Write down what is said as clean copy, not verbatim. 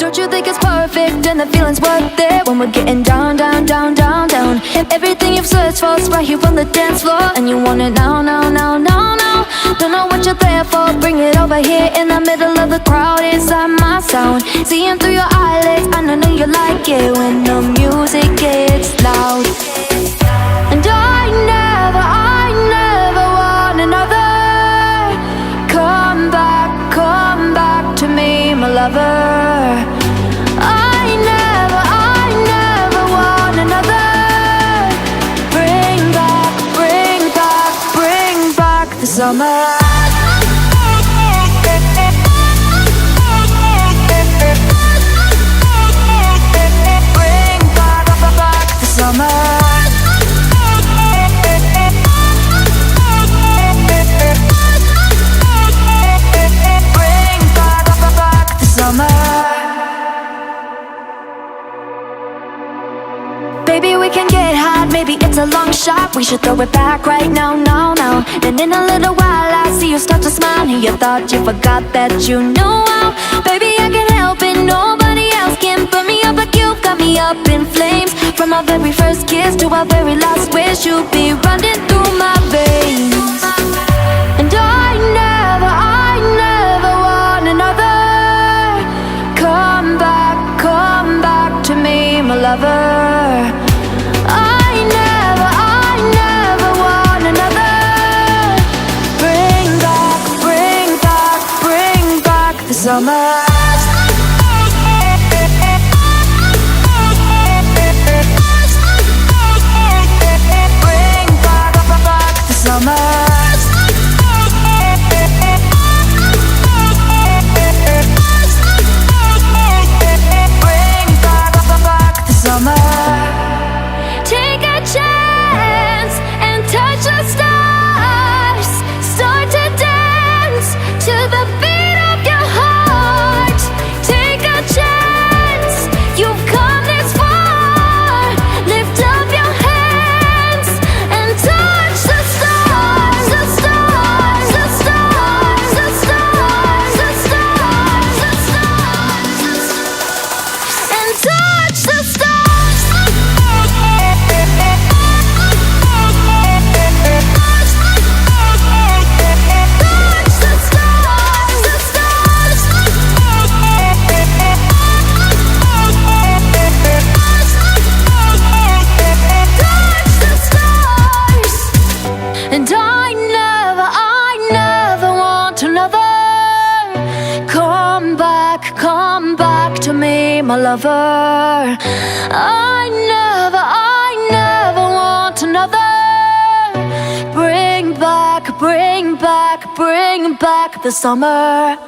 Don't you think it's perfect and the feeling's worth it when we're getting down, down, down, down, down? Everything you've searched for is right here on the dance floor, and you want it now, now, now, now, now. Don't know what you're there for, bring it over here in the middle of the crowd inside my sound. Seeing through your eyelids, I know you like it when the music gets loud. And I never want another. Come back to me, my lover. I never want another. Bring back the summer. Bring back the summer. Baby, we can get hot, maybe it's a long shot. We should throw it back right now, now, now. Then in a little while I see you start to smile, and you thought you forgot that you knew how. Baby, I can't help it, nobody else can burn me up like you got me up in flames. From our very first kiss to our very last wish, you'll be running through my veins. And I never want another. Come back to me, my lover. I never want another. Bring back the summer. Bring back the summer. Take a chance and touch the stars. Start to dance to the beat of your heart. Take a chance, you've come this far. Lift up your hands and touch the stars. The stars, the stars, the stars, the stars, the stars, and touch the stars. And I never want another. Come back to me, my lover. I never want another. Bring back the summer.